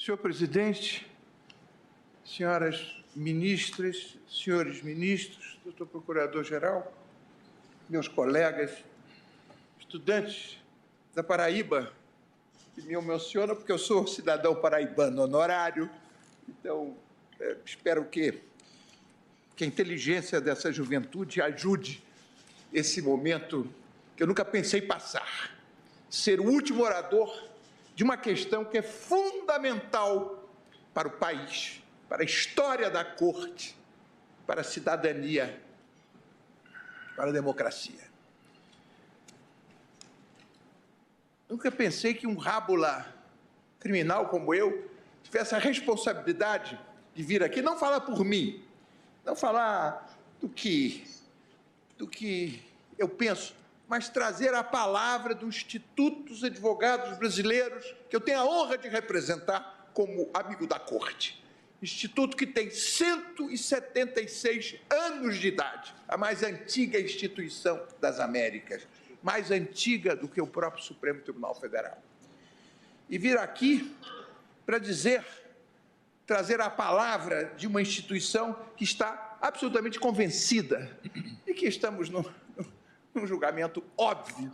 Senhor presidente, senhoras ministras, senhores ministros, doutor procurador-geral, meus colegas, estudantes da Paraíba, que me emociona porque eu sou cidadão paraibano honorário, então espero que a inteligência dessa juventude ajude esse momento que eu nunca pensei passar, ser o último orador de uma questão que é fundamental para o país, para a história da corte, para a cidadania, para a democracia. Nunca pensei que um rábula criminal como eu tivesse a responsabilidade de vir aqui, não falar por mim, não falar do que eu penso, mas trazer a palavra do Instituto dos Advogados Brasileiros, que eu tenho a honra de representar como amigo da Corte. Instituto que tem 176 anos de idade, a mais antiga instituição das Américas, mais antiga do que o próprio Supremo Tribunal Federal. E vir aqui para trazer a palavra de uma instituição que está absolutamente convencida de que estamos num julgamento óbvio.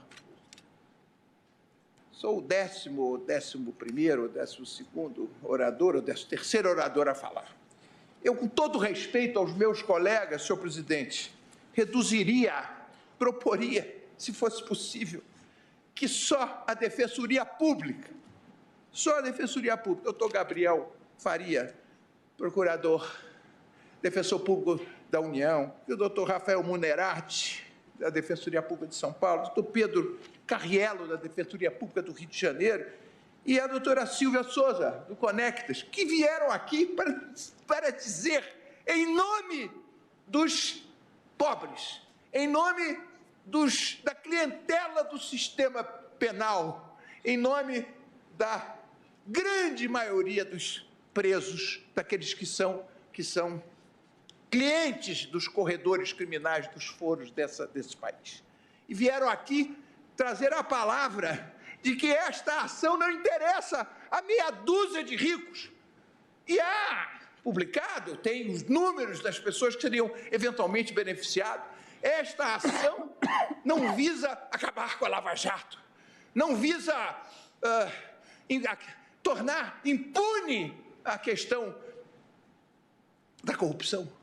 Sou o 11º, 12º orador, ou 13º orador a falar. Eu, com todo respeito aos meus colegas, senhor presidente, proporia, se fosse possível, que só a Defensoria Pública, doutor Gabriel Faria, defensor público da União, e o doutor Rafael Munerati, da Defensoria Pública de São Paulo, doutor Pedro Carriello, da Defensoria Pública do Rio de Janeiro, e a doutora Silvia Souza, do Conectas, que vieram aqui para dizer, em nome dos pobres, em nome da clientela do sistema penal, em nome da grande maioria dos presos, daqueles que são clientes dos corredores criminais, dos foros desse país. E vieram aqui trazer a palavra de que esta ação não interessa a meia dúzia de ricos. E há publicado, tem os números das pessoas que seriam eventualmente beneficiadas. Esta ação não visa acabar com a Lava Jato, não visa tornar impune a questão da corrupção.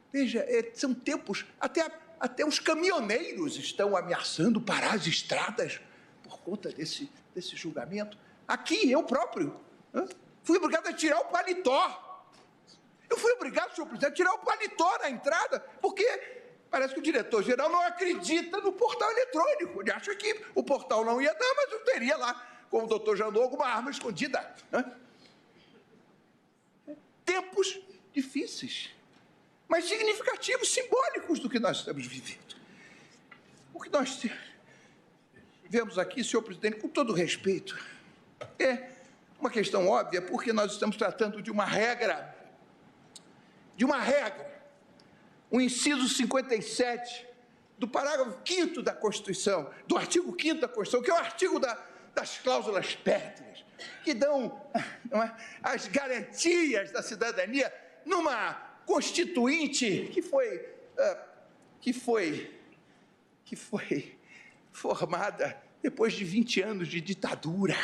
Veja, são tempos, até os caminhoneiros estão ameaçando parar as estradas por conta desse julgamento. Aqui, eu próprio, fui obrigado a tirar o paletó. Eu fui obrigado, senhor presidente, a tirar o paletó na entrada, porque parece que o diretor-geral não acredita no portal eletrônico. Ele acha que o portal não ia dar, mas eu teria lá, com o doutor Janot, alguma arma escondida. Tempos difíceis, mas significativos, simbólicos do que nós estamos vivendo. O que nós vemos aqui, senhor presidente, com todo respeito, é uma questão óbvia, porque nós estamos tratando de uma regra, o inciso 57 do parágrafo 5º da Constituição, do artigo 5º da Constituição, que é o artigo das cláusulas pétreas, que dão as garantias da cidadania numa constituinte que foi formada depois de 20 anos de ditadura,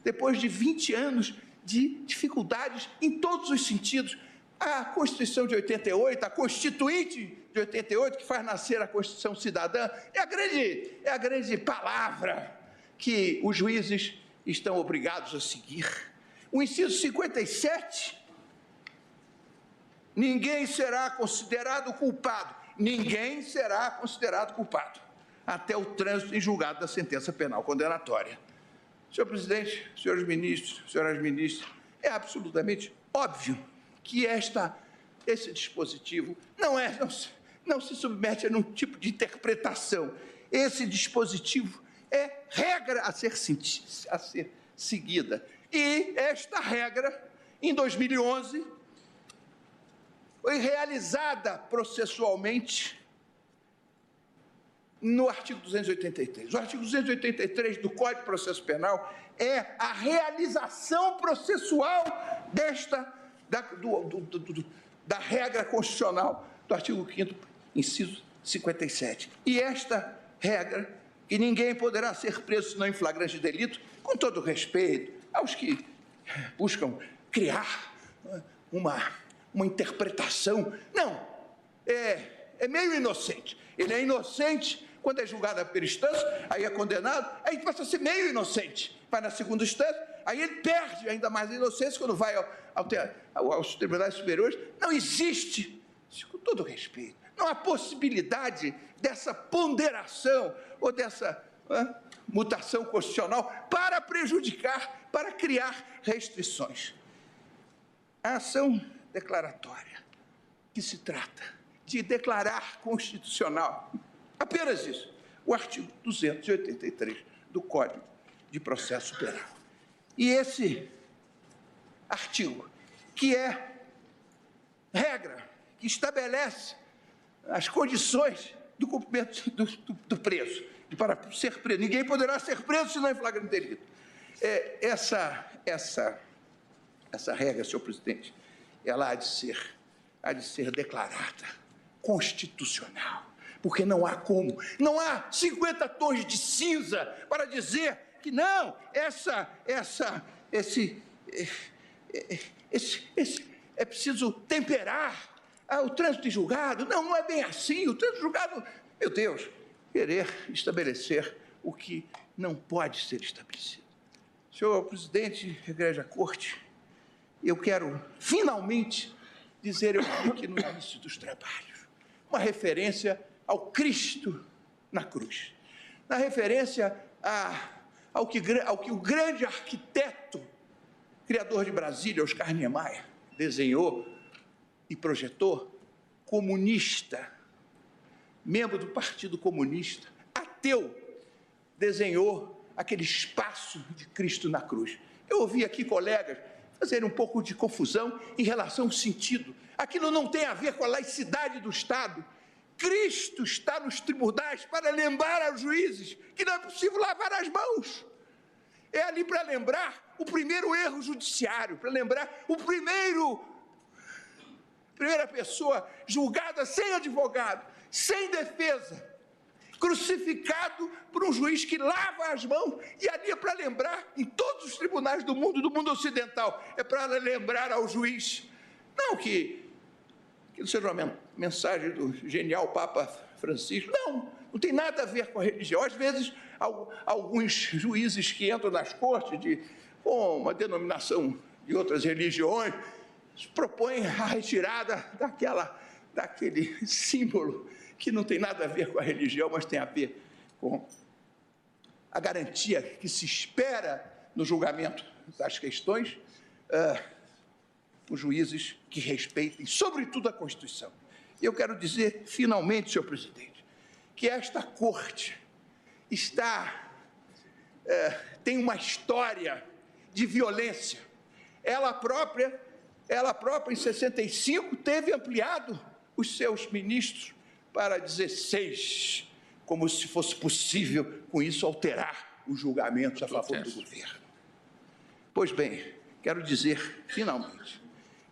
depois de 20 anos de dificuldades em todos os sentidos. A Constituição de 88, a Constituinte de 88, que faz nascer a Constituição Cidadã, é a grande palavra que os juízes estão obrigados a seguir. O inciso 57, ninguém será considerado culpado até o trânsito em julgado da sentença penal condenatória. Senhor presidente, senhores ministros, senhoras ministras, é absolutamente óbvio que esse dispositivo não se submete a nenhum tipo de interpretação. Esse dispositivo é regra a ser seguida. E esta regra, em 2011, foi realizada processualmente no artigo 283. O artigo 283 do Código de Processo Penal é a realização processual da regra constitucional do artigo 5º, inciso 57. E esta regra, que ninguém poderá ser preso senão em flagrante delito, com todo o respeito aos que buscam criar uma interpretação. Não, é meio inocente. Ele é inocente quando é julgado pela instância, aí é condenado, aí passa a ser meio inocente. Vai na segunda instância, aí ele perde ainda mais a inocência quando vai aos tribunais superiores. Não existe, com todo respeito, não há possibilidade dessa ponderação ou dessa mutação constitucional para prejudicar, para criar restrições. A ação declaratória, que se trata de declarar constitucional, apenas isso, o artigo 283 do Código de Processo Penal. E esse artigo, que é regra, que estabelece as condições do cumprimento do preso, para ser preso. Ninguém poderá ser preso senão em flagrante delito. Essa regra, senhor presidente, ela há de ser declarada constitucional, porque não há como, não há 50 tons de cinza para dizer que não, é preciso temperar o trânsito de julgado. Não, não é bem assim. O trânsito de julgado, meu Deus, querer estabelecer o que não pode ser estabelecido. Senhor presidente, Egrégia Corte, eu quero finalmente dizer, eu aqui no início dos trabalhos, uma referência ao Cristo na cruz, na referência ao que o grande arquiteto, criador de Brasília, Oscar Niemeyer, desenhou e projetou, comunista, membro do Partido Comunista, ateu, desenhou aquele espaço de Cristo na cruz. Eu ouvi aqui colegas fazerem um pouco de confusão em relação ao sentido. Aquilo não tem a ver com a laicidade do Estado. Cristo está nos tribunais para lembrar aos juízes que não é possível lavar as mãos. É ali para lembrar o primeiro erro judiciário, para lembrar o primeira pessoa julgada sem advogado, sem defesa, crucificado por um juiz que lava as mãos, e ali é para lembrar, em todos os tribunais do mundo ocidental, é para lembrar ao juiz, não que seja uma mensagem do genial Papa Francisco, não tem nada a ver com a religião. Às vezes, alguns juízes que entram nas cortes com uma denominação de outras religiões, propõem a retirada daquele símbolo que não tem nada a ver com a religião, mas tem a ver com a garantia que se espera no julgamento das questões, os juízes que respeitem, sobretudo, a Constituição. E eu quero dizer, finalmente, senhor presidente, que esta corte tem uma história de violência. Ela própria, em 65, teve ampliado os seus ministros para 16, como se fosse possível, com isso, alterar os julgamentos a favor do governo. Pois bem, quero dizer, finalmente,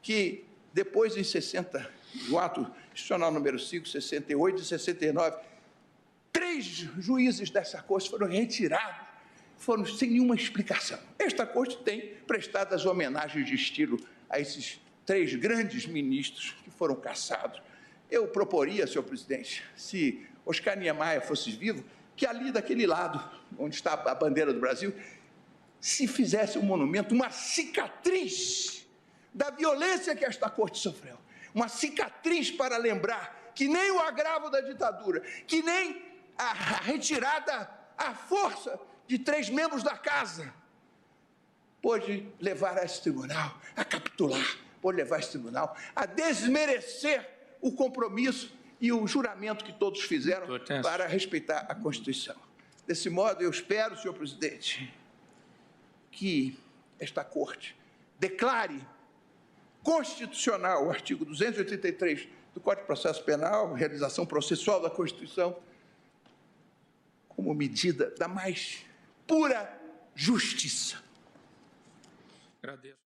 que depois, em 60, no ato institucional número 5, 68 e 69, 3 juízes dessa corte foram retirados, foram sem nenhuma explicação. Esta corte tem prestado as homenagens de estilo a esses 3 grandes ministros que foram cassados. Eu proporia, senhor presidente, se Oscar Niemeyer fosse vivo, que ali daquele lado, onde está a bandeira do Brasil, se fizesse um monumento, uma cicatriz da violência que esta corte sofreu. Uma cicatriz para lembrar que nem o agravo da ditadura, que nem a retirada à força de 3 membros da casa pôde levar a esse tribunal a capitular, pôde levar a esse tribunal a desmerecer o compromisso e o juramento que todos fizeram para respeitar a Constituição. Desse modo, eu espero, senhor presidente, que esta corte declare constitucional o artigo 283 do Código de Processo Penal, realização processual da Constituição, como medida da mais pura justiça. Agradeço.